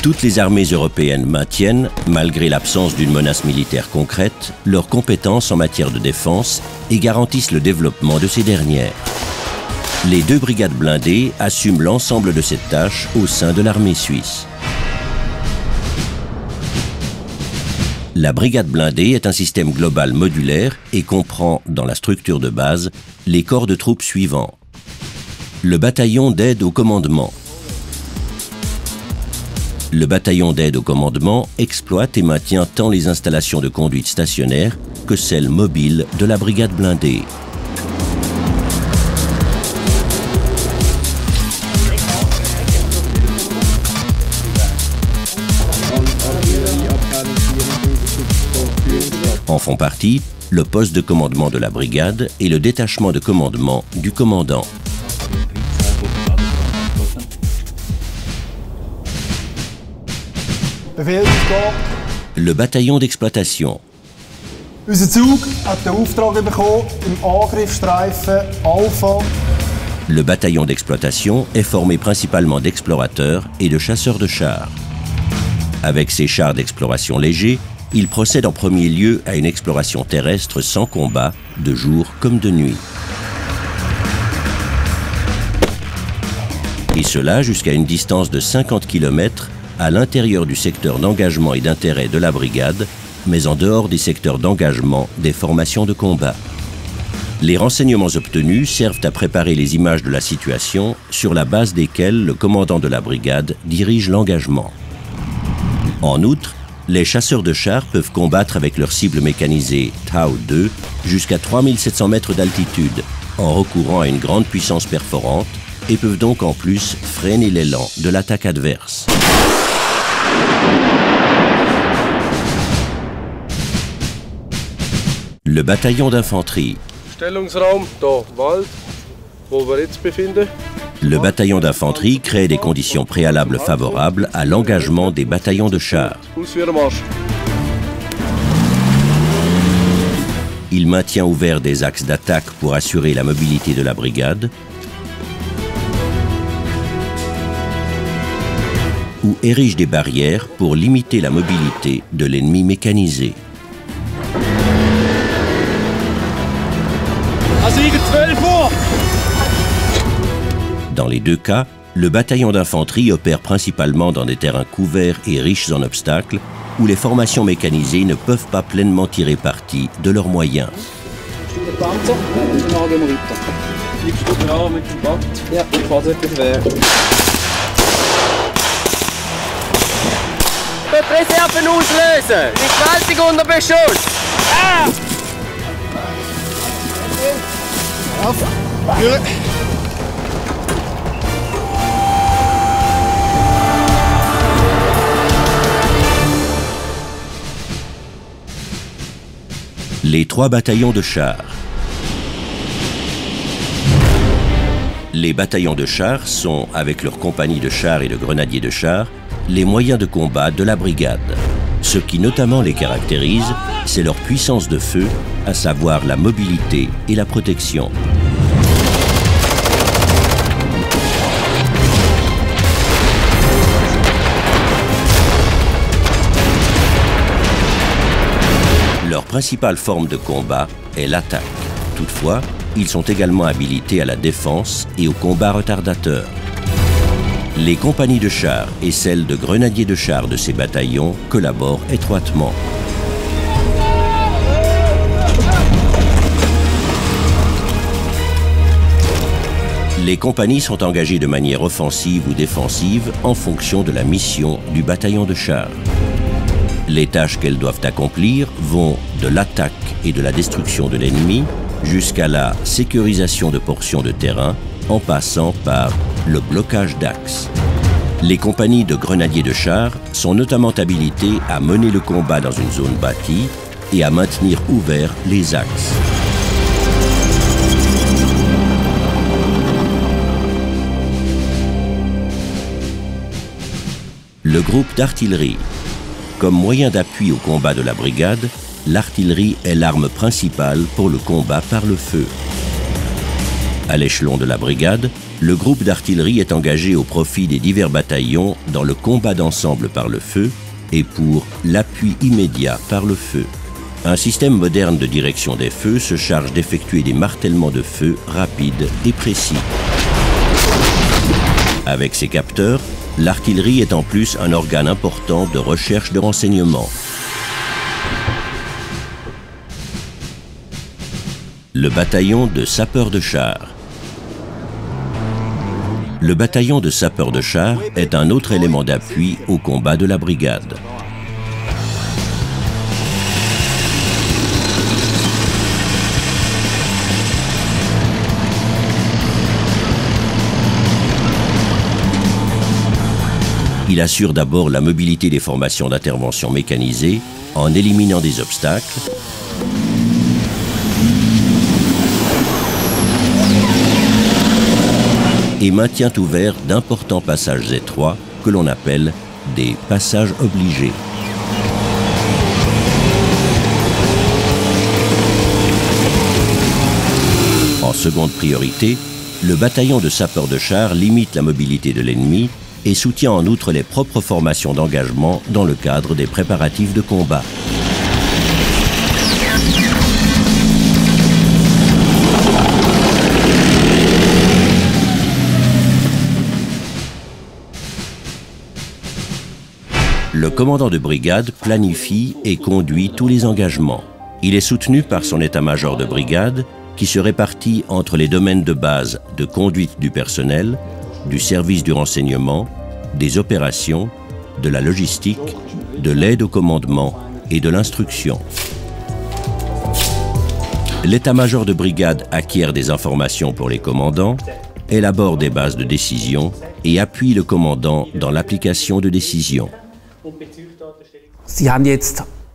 Toutes les armées européennes maintiennent, malgré l'absence d'une menace militaire concrète, leurs compétences en matière de défense et garantissent le développement de ces dernières. Les 2 brigades blindées assument l'ensemble de cette tâche au sein de l'armée suisse. La brigade blindée est un système global modulaire et comprend, dans la structure de base, les corps de troupes suivants. Le bataillon d'aide au commandement. Le bataillon d'aide au commandement exploite et maintient tant les installations de conduite stationnaire que celles mobiles de la brigade blindée. En font partie le poste de commandement de la brigade et le détachement de commandement du commandant. Le bataillon d'exploitation. Unser Zug hat den Auftrag bekommen, im Angriffsstreifen Alpha. Le bataillon d'exploitation est formé principalement d'explorateurs et de chasseurs de chars. Avec ses chars d'exploration légers, il procède en premier lieu à une exploration terrestre sans combat, de jour comme de nuit. Et cela jusqu'à une distance de 50 km à l'intérieur du secteur d'engagement et d'intérêt de la brigade, mais en dehors des secteurs d'engagement des formations de combat. Les renseignements obtenus servent à préparer les images de la situation sur la base desquelles le commandant de la brigade dirige l'engagement. En outre, les chasseurs de chars peuvent combattre avec leur cible mécanisée Tau-2 jusqu'à 3700 mètres d'altitude en recourant à une grande puissance perforante et peuvent donc en plus freiner l'élan de l'attaque adverse. Le bataillon d'infanterie. Stellungsraum, da, Wald, wo wir jetzt befinden. Le bataillon d'infanterie crée des conditions préalables favorables à l'engagement des bataillons de chars. Il maintient ouverts des axes d'attaque pour assurer la mobilité de la brigade ou érige des barrières pour limiter la mobilité de l'ennemi mécanisé. Dans les 2 cas, le bataillon d'infanterie opère principalement dans des terrains couverts et riches en obstacles où les formations mécanisées ne peuvent pas pleinement tirer parti de leurs moyens. Reserven auslösen! Die gewaltig unter Beschuss! Ah! Les 3 bataillons de chars. Les bataillons de chars sont, avec leurs compagnies de chars et de grenadiers de chars, les moyens de combat de la brigade. Ce qui notamment les caractérise, c'est leur puissance de feu, à savoir la mobilité et la protection. Leur principale forme de combat est l'attaque. Toutefois, ils sont également habilités à la défense et au combat retardateur. Les compagnies de chars et celles de grenadiers de chars de ces bataillons collaborent étroitement. Les compagnies sont engagées de manière offensive ou défensive en fonction de la mission du bataillon de chars. Les tâches qu'elles doivent accomplir vont de l'attaque et de la destruction de l'ennemi jusqu'à la sécurisation de portions de terrain en passant par le blocage d'axes. Les compagnies de grenadiers de chars sont notamment habilitées à mener le combat dans une zone bâtie et à maintenir ouverts les axes. Le groupe d'artillerie. Comme moyen d'appui au combat de la brigade, l'artillerie est l'arme principale pour le combat par le feu. À l'échelon de la brigade, le groupe d'artillerie est engagé au profit des divers bataillons dans le combat d'ensemble par le feu et pour l'appui immédiat par le feu. Un système moderne de direction des feux se charge d'effectuer des martèlements de feu rapides et précis. Avec ses capteurs, l'artillerie est en plus un organe important de recherche de renseignements. Le bataillon de sapeurs de char. Le bataillon de sapeurs de char est un autre élément d'appui au combat de la brigade. Il assure d'abord la mobilité des formations d'intervention mécanisées en éliminant des obstacles et maintient ouverts d'importants passages étroits que l'on appelle des passages obligés. En seconde priorité, le bataillon de sapeurs de char limite la mobilité de l'ennemi et soutient en outre les propres formations d'engagement dans le cadre des préparatifs de combat. Le commandant de brigade planifie et conduit tous les engagements. Il est soutenu par son état-major de brigade qui se répartit entre les domaines de base de conduite du personnel, du service du renseignement, des opérations, de la logistique, de l'aide au commandement et de l'instruction. L'état-major de brigade acquiert des informations pour les commandants, élabore des bases de décision et appuie le commandant dans l'application de décisions.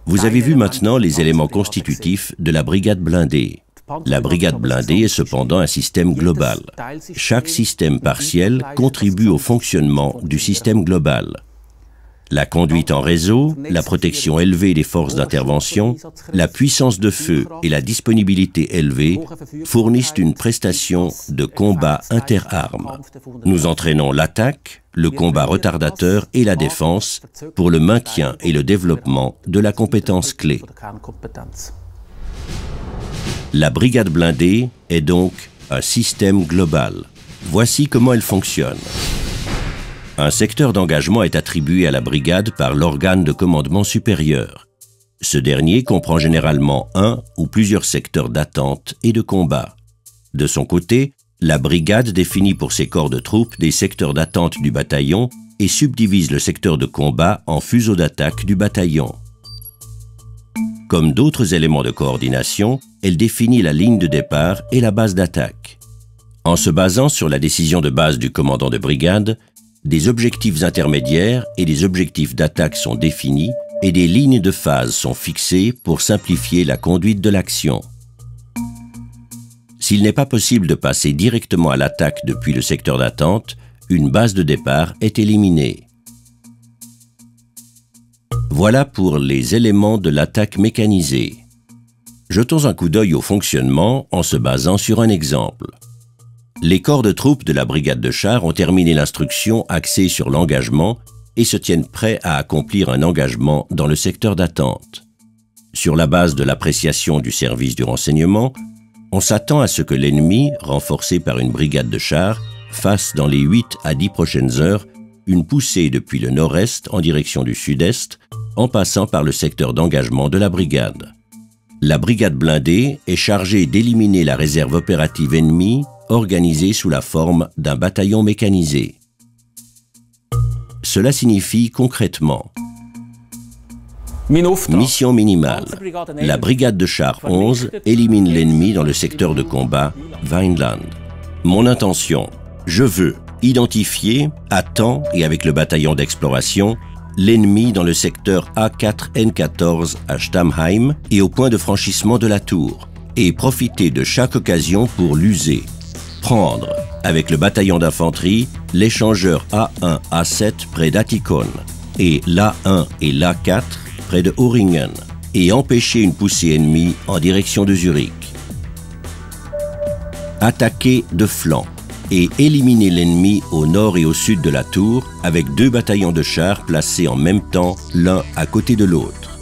Vous avez vu maintenant les éléments constitutifs de la brigade blindée. La brigade blindée est cependant un système global. Chaque système partiel contribue au fonctionnement du système global. La conduite en réseau, la protection élevée des forces d'intervention, la puissance de feu et la disponibilité élevée fournissent une prestation de combat interarmes. Nous entraînons l'attaque, le combat retardateur et la défense pour le maintien et le développement de la compétence clé. La brigade blindée est donc un système global. Voici comment elle fonctionne. Un secteur d'engagement est attribué à la brigade par l'organe de commandement supérieur. Ce dernier comprend généralement un ou plusieurs secteurs d'attente et de combat. De son côté, la brigade définit pour ses corps de troupes des secteurs d'attente du bataillon et subdivise le secteur de combat en fuseaux d'attaque du bataillon. Comme d'autres éléments de coordination, elle définit la ligne de départ et la base d'attaque. En se basant sur la décision de base du commandant de brigade, des objectifs intermédiaires et des objectifs d'attaque sont définis et des lignes de phase sont fixées pour simplifier la conduite de l'action. S'il n'est pas possible de passer directement à l'attaque depuis le secteur d'attente, une base de départ est éliminée. Voilà pour les éléments de l'attaque mécanisée. Jetons un coup d'œil au fonctionnement en se basant sur un exemple. Les corps de troupes de la brigade de chars ont terminé l'instruction axée sur l'engagement et se tiennent prêts à accomplir un engagement dans le secteur d'attente. Sur la base de l'appréciation du service du renseignement, on s'attend à ce que l'ennemi, renforcé par une brigade de chars, fasse dans les 8 à 10 prochaines heures une poussée depuis le nord-est en direction du sud-est, en passant par le secteur d'engagement de la brigade. La brigade blindée est chargée d'éliminer la réserve opérative ennemie organisée sous la forme d'un bataillon mécanisé. Cela signifie concrètement mission minimale. La brigade de chars 11 élimine l'ennemi dans le secteur de combat Vineland. Mon intention, je veux identifier à temps et avec le bataillon d'exploration l'ennemi dans le secteur A4N14 à Stammheim et au point de franchissement de la tour, et profiter de chaque occasion pour l'user. Prendre, avec le bataillon d'infanterie, l'échangeur A1-A7 près d'Attikon, et l'A1 et l'A4 près de Öhringen, et empêcher une poussée ennemie en direction de Zurich. Attaquer de flanc. et éliminer l'ennemi au nord et au sud de la tour avec 2 bataillons de chars placés en même temps, l'un à côté de l'autre.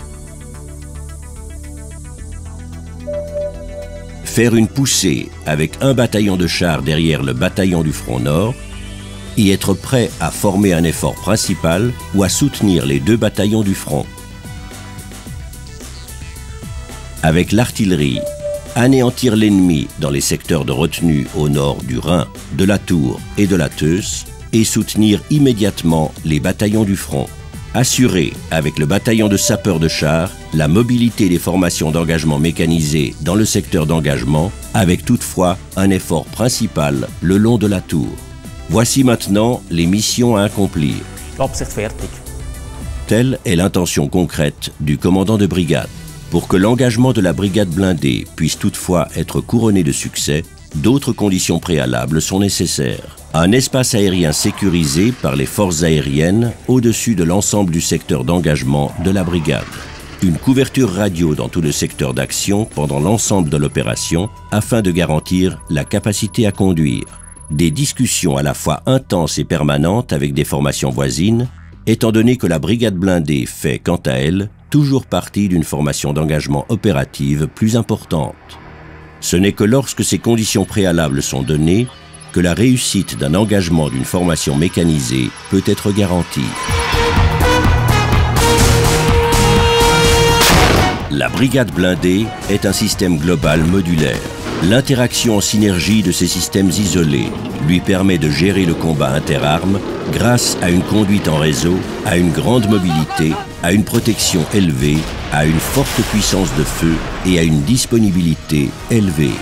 Faire une poussée avec un bataillon de chars derrière le bataillon du front nord et être prêt à former un effort principal ou à soutenir les 2 bataillons du front. Avec l'artillerie, anéantir l'ennemi dans les secteurs de retenue au nord du Rhin, de la Tour et de la Teuce et soutenir immédiatement les bataillons du front. Assurer, avec le bataillon de sapeurs de chars, la mobilité des formations d'engagement mécanisées dans le secteur d'engagement, avec toutefois un effort principal le long de la tour. Voici maintenant les missions à accomplir. Absicht fertig. Telle est l'intention concrète du commandant de brigade. Pour que l'engagement de la brigade blindée puisse toutefois être couronné de succès, d'autres conditions préalables sont nécessaires. Un espace aérien sécurisé par les forces aériennes au-dessus de l'ensemble du secteur d'engagement de la brigade. Une couverture radio dans tout le secteur d'action pendant l'ensemble de l'opération afin de garantir la capacité à conduire. Des discussions à la fois intenses et permanentes avec des formations voisines, étant donné que la brigade blindée fait, quant à elle, toujours partie d'une formation d'engagement opérative plus importante. Ce n'est que lorsque ces conditions préalables sont données que la réussite d'un engagement d'une formation mécanisée peut être garantie. La brigade blindée est un système global modulaire. L'interaction en synergie de ces systèmes isolés lui permet de gérer le combat interarmes grâce à une conduite en réseau, à une grande mobilité, à une protection élevée, à une forte puissance de feu et à une disponibilité élevée.